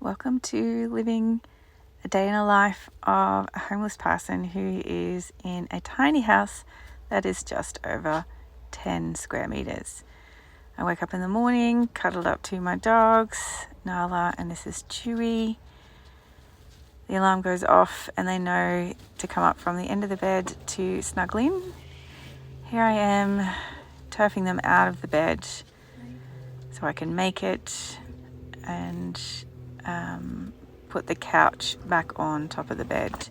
Welcome to living a day in the life of a homeless person who is in a tiny house that is just over 10 square meters. I wake up in the morning, cuddled up to my dogs, Nala and this is Chewy. The alarm goes off and they know to come up from the end of the bed to snuggle in. Here I am, turfing them out of the bed so I can make it and put the couch back on top of the bed.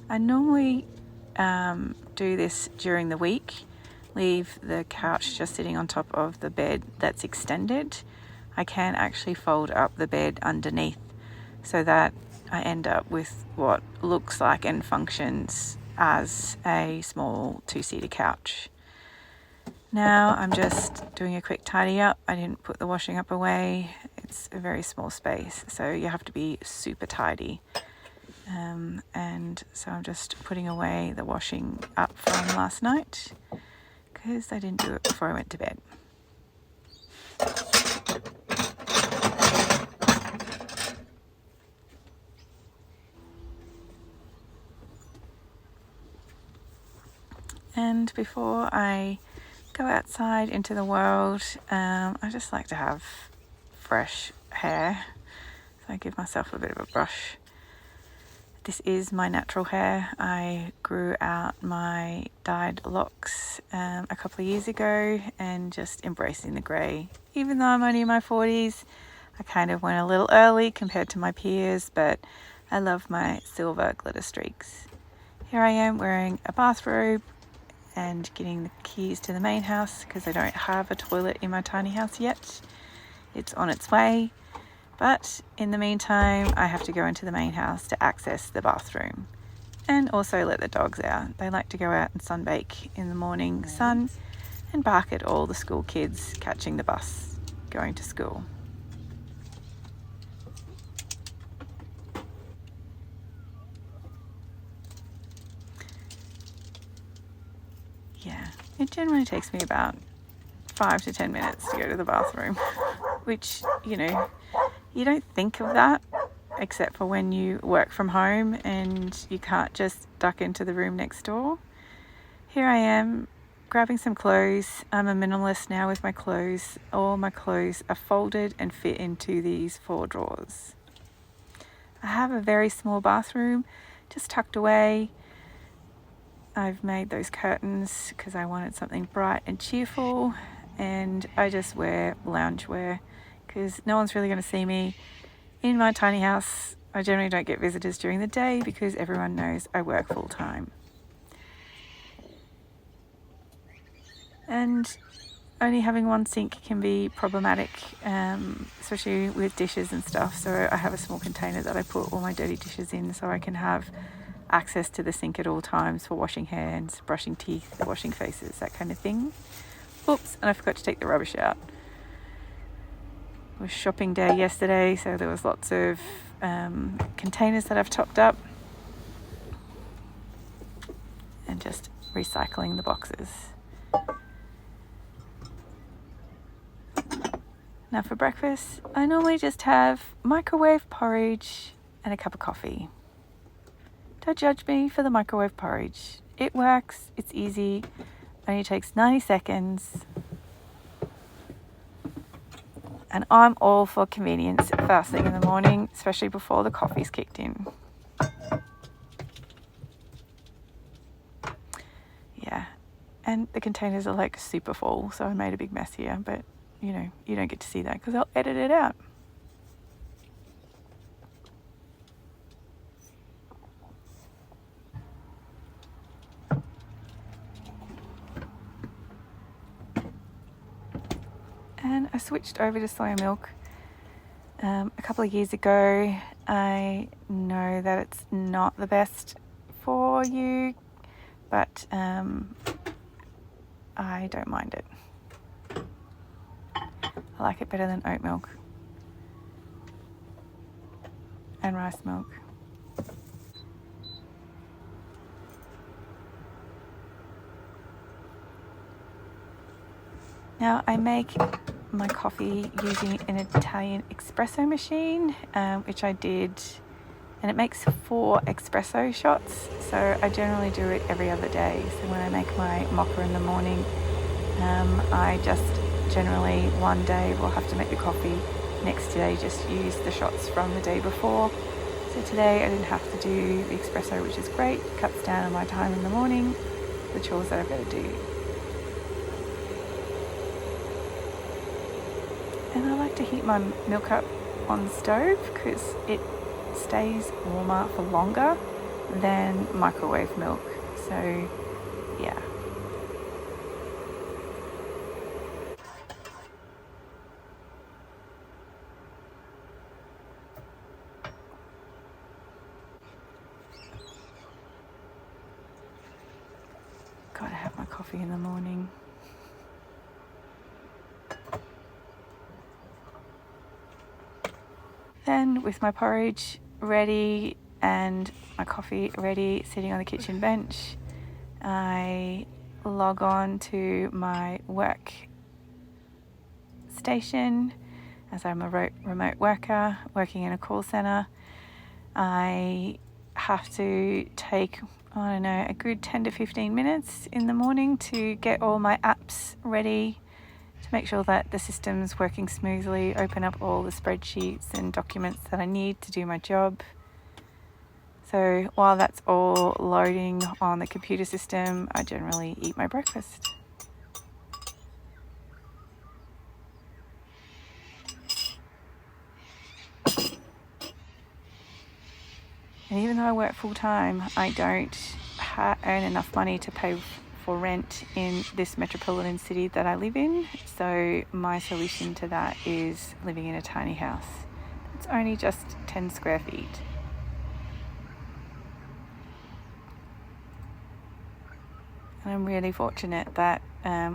I normally do this during the week, leave the couch just sitting on top of the bed that's extended. I can actually fold up the bed underneath so that I end up with what looks like and functions as a small two-seater couch. Now I'm just doing a quick tidy up. I didn't put the washing up away. It's a very small space, so you have to be super tidy. And so I'm just putting away the washing up from last night because I didn't do it before I went to bed. And before I go outside into the world, I just like to have fresh hair. So I give myself a bit of a brush. This is my natural hair. I grew out my dyed locks a couple of years ago and just embracing the grey. Even though I'm only in my 40s, I kind of went a little early compared to my peers, but I love my silver glitter streaks. Here I am wearing a bathrobe and getting the keys to the main house because I don't have a toilet in my tiny house yet. It's on its way. But in the meantime, I have to go into the main house to access the bathroom and also let the dogs out. They like to go out and sunbake in the morning sun and bark at all the school kids catching the bus going to school. Yeah, it generally takes me about 5 to 10 minutes to go to the bathroom, which, you don't think of that except for when you work from home and you can't just duck into the room next door. Here I am grabbing some clothes. I'm a minimalist now with my clothes. All my clothes are folded and fit into these 4 drawers. I have a very small bathroom just tucked away. I've made those curtains because I wanted something bright and cheerful, and I just wear loungewear because no one's really going to see me in my tiny house. I generally don't get visitors during the day because everyone knows I work full time. And only having one sink can be problematic, especially with dishes and stuff. So I have a small container that I put all my dirty dishes in so I can have access to the sink at all times for washing hands, brushing teeth, washing faces, that kind of thing. Oops, and I forgot to take the rubbish out. It was shopping day yesterday, so there was lots of containers that I've topped up and just recycling the boxes. Now for breakfast, I normally just have microwave porridge and a cup of coffee. Don't judge me for the microwave porridge. It works, it's easy, only takes 90 seconds. And I'm all for convenience first thing in the morning, especially before the coffee's kicked in. Yeah, and the containers are like super full, so I made a big mess here, but you don't get to see that because I'll edit it out. And I switched over to soya milk a couple of years ago. I know that it's not the best for you, but I don't mind it. I like it better than oat milk and rice milk. Now I make my coffee using an Italian espresso machine, which I did, and it makes 4 espresso shots, so I generally do it every other day. So when I make my mocha in the morning, I just generally one day will have to make the coffee, next day just use the shots from the day before. So today I didn't have to do the espresso, which is great. It cuts down on my time in the morning, the chores that I've got to do. And I like to heat my milk up on the stove because it stays warmer for longer than microwave milk. So yeah. Gotta have my coffee in the morning. Then with my porridge ready and my coffee ready, sitting on the kitchen bench, I log on to my work station as I'm a remote worker working in a call center. I have to take, a good 10 to 15 minutes in the morning to get all my apps ready to make sure that the system's working smoothly, open up all the spreadsheets and documents that I need to do my job. So while that's all loading on the computer system, I generally eat my breakfast. And even though I work full time, I don't earn enough money to pay for rent in this metropolitan city that I live in. So my solution to that is living in a tiny house. It's only just 10 square feet. And I'm really fortunate that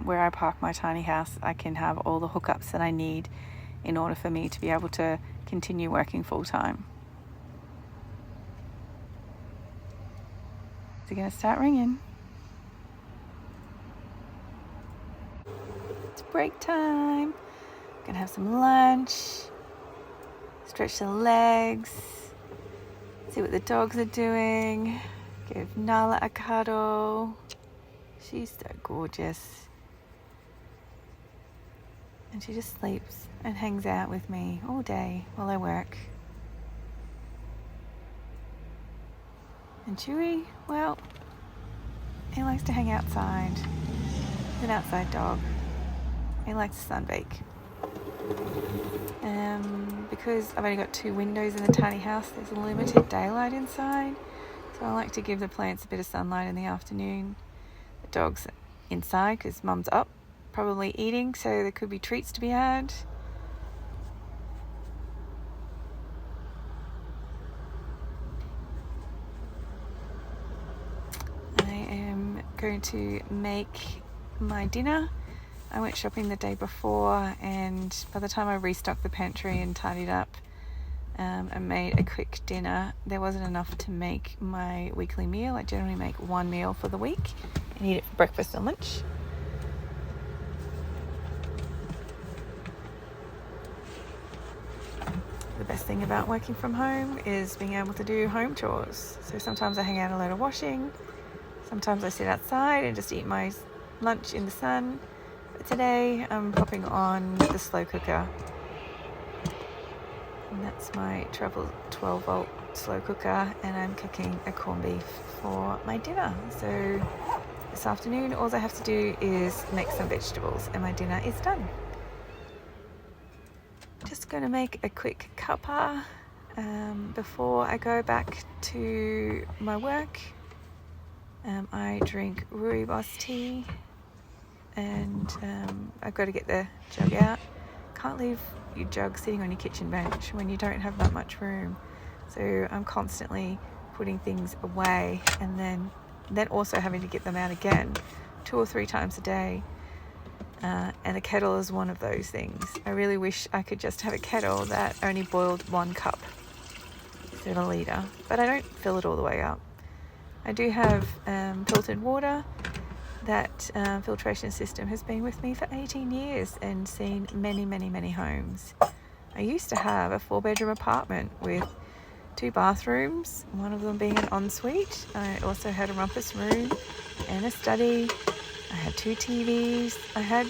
where I park my tiny house, I can have all the hookups that I need in order for me to be able to continue working full time. It's going to start ringing. It's break time. Gonna have some lunch, stretch the legs, see what the dogs are doing, give Nala a cuddle. She's so gorgeous. And she just sleeps and hangs out with me all day while I work. And Chewy, well, he likes to hang outside. He's an outside dog. He likes to sunbake. Because I've only got 2 windows in the tiny house, there's limited daylight inside. So I like to give the plants a bit of sunlight in the afternoon. The dog's inside because Mum's up, probably eating, so there could be treats to be had. I am going to make my dinner. I went shopping the day before, and by the time I restocked the pantry and tidied up and made a quick dinner, there wasn't enough to make my weekly meal. I generally make 1 meal for the week and eat it for breakfast and lunch. The best thing about working from home is being able to do home chores. So sometimes I hang out a load of washing, sometimes I sit outside and just eat my lunch in the sun. But today I'm popping on the slow cooker, and that's my Travel 12 volt slow cooker, and I'm cooking a corned beef for my dinner. So this afternoon all I have to do is make some vegetables and my dinner is done. Just going to make a quick cuppa before I go back to my work. I drink rooibos tea, and I've got to get the jug out. Can't leave your jug sitting on your kitchen bench when you don't have that much room. So I'm constantly putting things away and then also having to get them out again 2 or 3 times a day. And a kettle is one of those things. I really wish I could just have a kettle that only boiled 1 cup instead of a litre, but I don't fill it all the way up. I do have filtered water, That filtration system has been with me for 18 years and seen many, many, many homes. I used to have a 4-bedroom apartment with 2 bathrooms, one of them being an ensuite. I also had a rumpus room and a study. I had 2 TVs. I had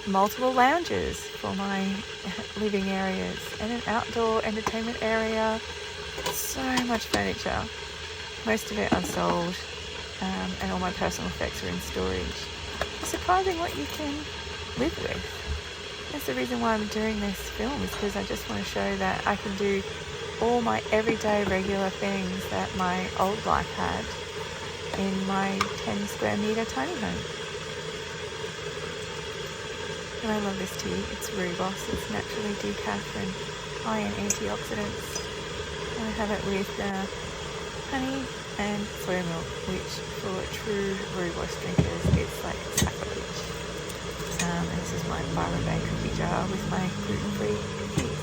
multiple lounges for my living areas and an outdoor entertainment area. So much furniture. Most of it I've sold, and all my personal effects are in storage. It's surprising what you can live with. That's the reason why I'm doing this film, is because I just want to show that I can do all my everyday regular things that my old life had in my 10 square metre tiny home. And I love this tea. It's Rooibos. It's naturally decaf and high in antioxidants. And I have it with honey and soya milk, which for true Rooibos drinkers, it's like sacrilege. And this is my Byron Bay cookie jar with my gluten-free cookies.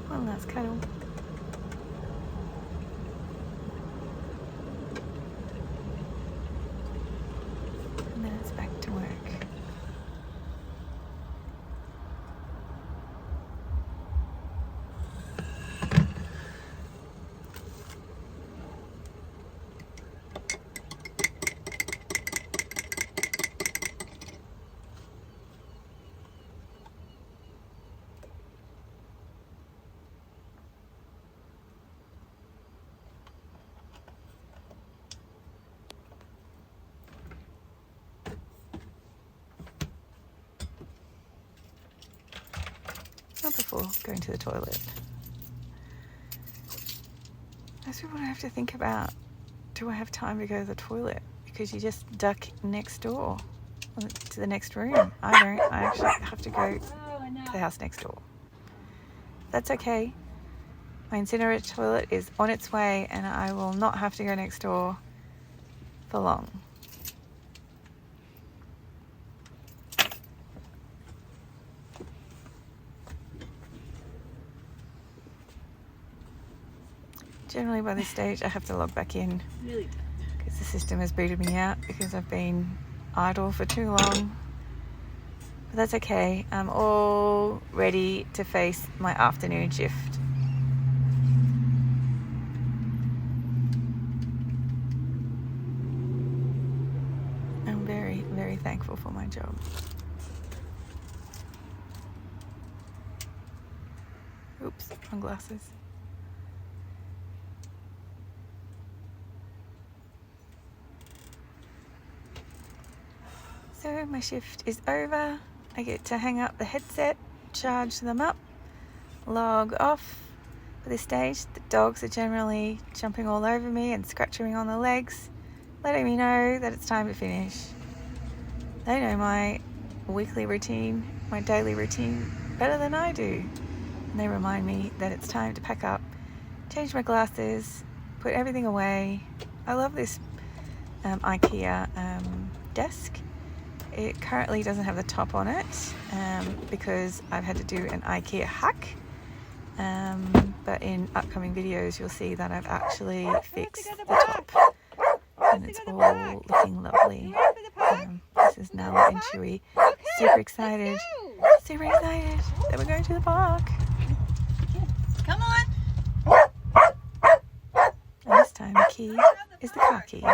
Well, that's cuddle. And then it's back to work. Not before going to the toilet. Most people don't have to think about, do I have time to go to the toilet? Because you just duck next door to the next room. I don't. I actually have to go to the house next door. That's okay. My incinerator toilet is on its way and I will not have to go next door for long. Generally by this stage I have to log back in because the system has booted me out because I've been idle for too long. But that's okay. I'm all ready to face my afternoon shift. I'm very, very thankful for my job. Oops, wrong glasses. So my shift is over. I get to hang up the headset, charge them up, log off. At this stage, the dogs are generally jumping all over me and scratching me on the legs, letting me know that it's time to finish. They know my weekly routine, my daily routine, better than I do. And they remind me that it's time to pack up, change my glasses, put everything away. I love this IKEA desk. It currently doesn't have the top on it because I've had to do an IKEA hack. But in upcoming videos you'll see that I've actually fixed the top and it's all looking lovely. This is Nala and Chewy. Super excited that we're going to the park. Come on. And this time the key is the car key.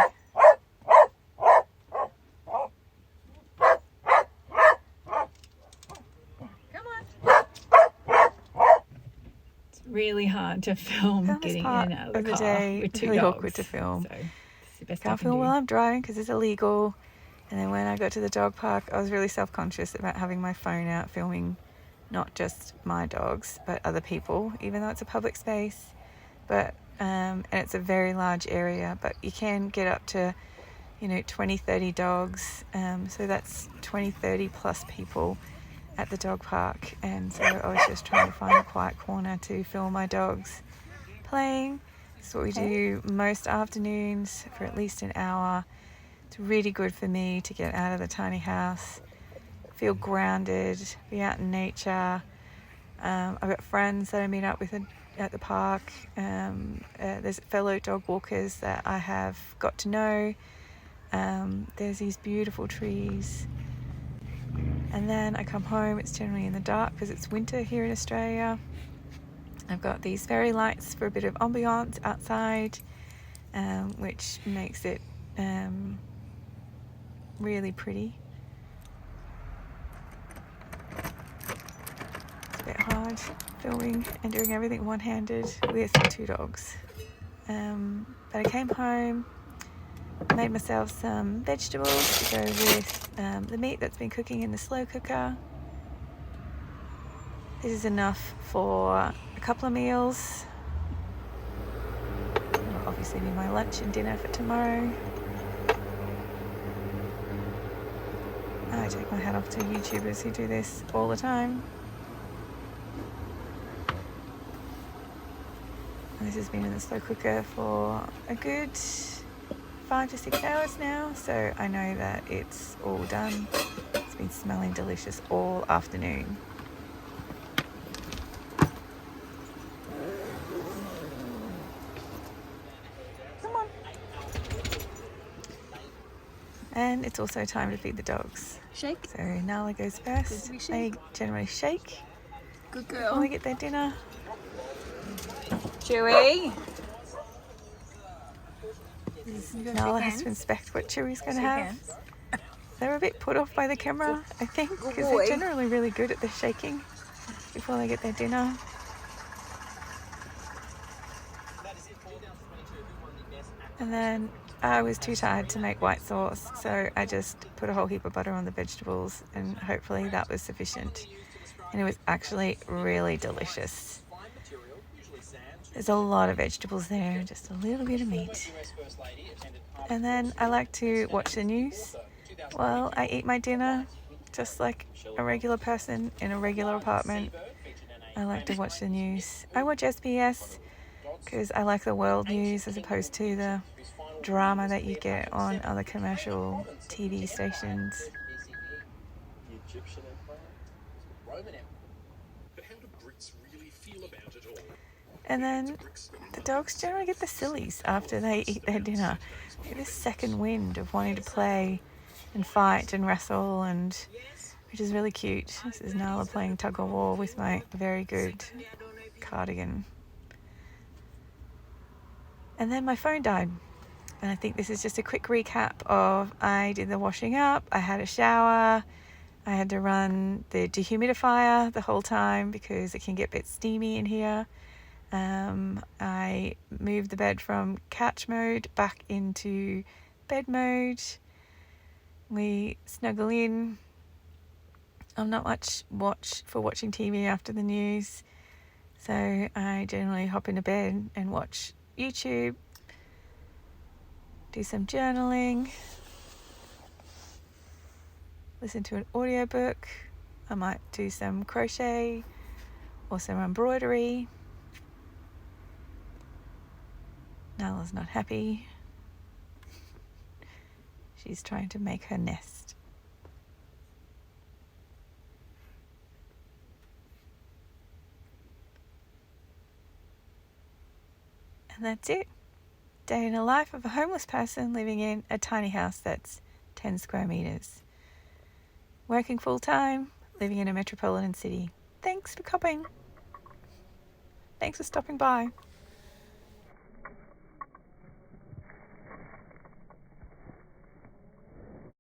Really hard to film getting in and out of the car day, with 2 really dogs. awkward to film. So it's the best Can't film while I'm driving because it's illegal. And then when I got to the dog park, I was really self-conscious about having my phone out filming not just my dogs but other people, even though it's a public space. But and it's a very large area, but you can get up to 20-30 dogs, so that's 20-30 plus people at the dog park. And so I was just trying to find a quiet corner to film my dogs playing. It's what we do most afternoons for at least an hour. It's really good for me to get out of the tiny house, feel grounded, be out in nature. I've got friends that I meet up with at the park. There's fellow dog walkers that I have got to know. There's these beautiful trees. And then I come home, it's generally in the dark because it's winter here in Australia. I've got these fairy lights for a bit of ambiance outside, which makes it really pretty. It's a bit hard filming and doing everything one-handed with 2 dogs. But I came home, made myself some vegetables to go with the meat that's been cooking in the slow cooker. This is enough for a couple of meals. It'll obviously be my lunch and dinner for tomorrow. I take my hat off to YouTubers who do this all the time. And this has been in the slow cooker for a good 5 to 6 hours now, so I know that it's all done. It's been smelling delicious all afternoon. Come on. And it's also time to feed the dogs. Shake. So Nala goes first. They generally shake. Good When girl. they get their dinner. Chewy. Nala has to inspect what Chewy's going to have. They're a bit put off by the camera, I think, because they're generally really good at the shaking before they get their dinner. And then I was too tired to make white sauce, so I just put a whole heap of butter on the vegetables, and hopefully that was sufficient. And it was actually really delicious. There's a lot of vegetables there, just a little bit of meat. And then I like to watch the news while I eat my dinner, just like a regular person in a regular apartment. I like to watch the news. I watch SBS because I like the world news as opposed to the drama that you get on other commercial TV stations. And then the dogs generally get the sillies after they eat their dinner. They get this second wind of wanting to play and fight and wrestle, and which is really cute. This is Nala playing tug of war with my very good cardigan. And then my phone died. And I think this is just a quick recap of I did the washing up, I had a shower, I had to run the dehumidifier the whole time because it can get a bit steamy in here. I moved the bed from couch mode back into bed mode. We snuggle in. I'm not much for watching TV after the news, so I generally hop into bed and watch YouTube, do some journaling, listen to an audiobook. I might do some crochet or some embroidery. Nala's not happy. She's trying to make her nest. And that's it. Day in the life of a homeless person living in a tiny house that's 10 square meters. Working full time, living in a metropolitan city. Thanks for stopping by.